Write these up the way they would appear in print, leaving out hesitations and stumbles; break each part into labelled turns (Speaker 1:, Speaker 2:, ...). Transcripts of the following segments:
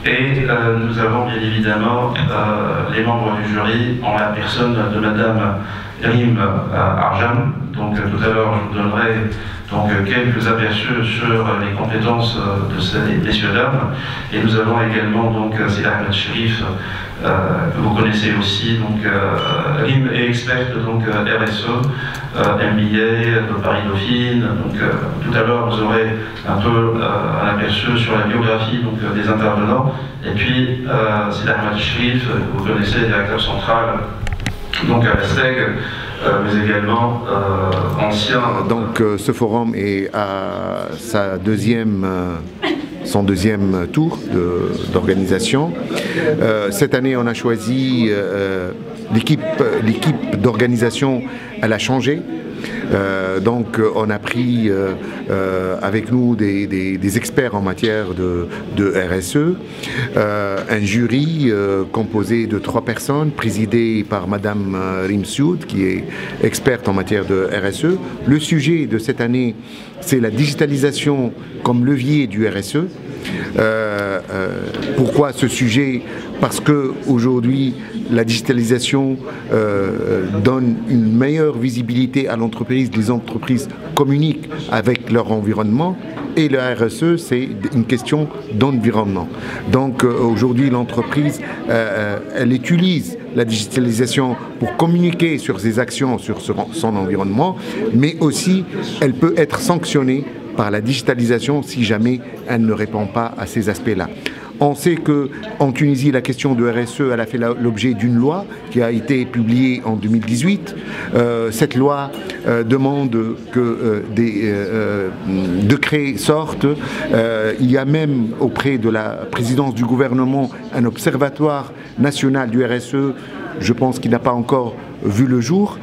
Speaker 1: Et nous avons bien évidemment les membres du jury en la personne de Madame Rim Arjam. Donc tout à l'heure, je vous donnerai donc, quelques aperçus sur les compétences de ces messieurs-dames. Et nous avons également donc Sidi Ahmed Cherif, que vous connaissez aussi. Donc Rim est experte donc RSE, MBA de Paris Dauphine. Donc tout à l'heure, vous aurez un peu un aperçu sur la biographie donc, des intervenants. Et puis Sidi Ahmed Cherif, que vous connaissez, directeur central donc à la STEG, mais également ancien.
Speaker 2: Donc ce forum est à son deuxième tour d'organisation. Cette année, on a choisi l'équipe d'organisation, elle a changé. Donc on a pris avec nous des experts en matière de RSE, un jury composé de 3 personnes, présidé par Madame Rim Soud, qui est experte en matière de RSE. Le sujet de cette année, c'est la digitalisation comme levier du RSE. Pourquoi ce sujet? Parce qu'aujourd'hui, la digitalisation donne une meilleure visibilité à l'entreprise. Les entreprises communiquent avec leur environnement et le RSE, c'est une question d'environnement. Donc aujourd'hui, l'entreprise, elle utilise la digitalisation pour communiquer sur ses actions, sur son environnement, mais aussi elle peut être sanctionnée par la digitalisation si jamais elle ne répond pas à ces aspects-là. On sait qu'en Tunisie, la question de RSE, elle a fait l'objet d'une loi qui a été publiée en 2018. Cette loi demande que des décrets sortent. Il y a même auprès de la présidence du gouvernement un observatoire national du RSE. Je pense qu'il n'a pas encore vu le jour.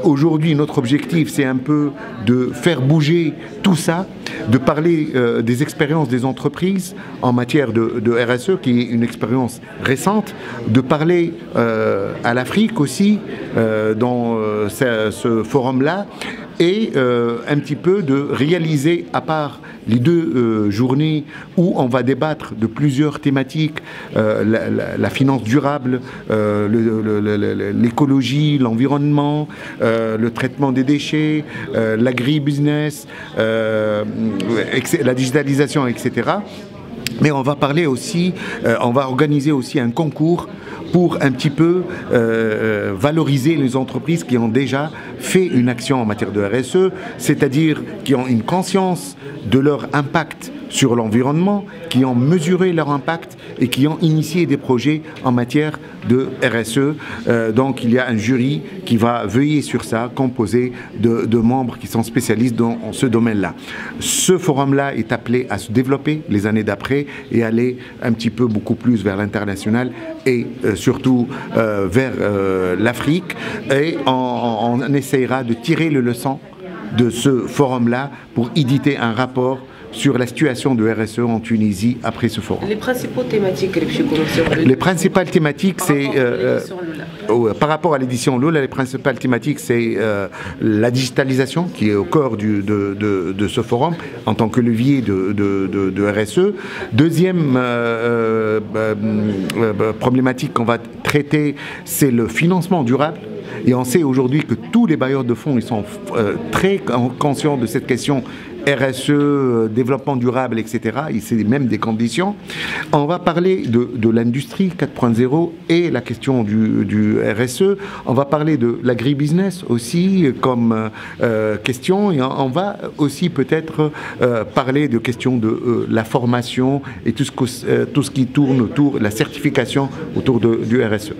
Speaker 2: Aujourd'hui, notre objectif, c'est un peu de faire bouger tout ça, de parler des expériences des entreprises en matière de RSE, qui est une expérience récente, de parler à l'Afrique aussi dans ce forum-là, et un petit peu de réaliser, à part les 2 journées où on va débattre de plusieurs thématiques, la finance durable, l'écologie, l'environnement, le traitement des déchets, l'agri-business, la digitalisation, etc. Mais on va parler aussi, on va organiser aussi un concours pour un petit peu valoriser les entreprises qui ont déjà fait une action en matière de RSE, c'est-à-dire qui ont une conscience de leur impact sur l'environnement, qui ont mesuré leur impact et qui ont initié des projets en matière de RSE. Donc il y a un jury qui va veiller sur ça, composé de membres qui sont spécialistes dans ce domaine-là. Ce forum-là est appelé à se développer les années d'après et aller un petit peu beaucoup plus vers l'international et surtout vers l'Afrique. Et on essaiera de tirer les leçons de ce forum-là pour éditer un rapport sur la situation de RSE en Tunisie après ce forum.
Speaker 3: Les principales thématiques,
Speaker 2: les principales thématiques, c'est par rapport à l'édition Lola, les principales thématiques, c'est la digitalisation qui est au cœur de ce forum en tant que levier de RSE. Deuxième problématique qu'on va traiter, c'est le financement durable. Et on sait aujourd'hui que tous les bailleurs de fonds, ils sont très conscients de cette question RSE, développement durable, etc. Et c'est même des conditions. On va parler de l'industrie 4.0 et la question du RSE. On va parler de l'agribusiness aussi comme question. Et on va aussi peut-être parler de questions de la formation et tout ce qui tourne autour, la certification autour du RSE.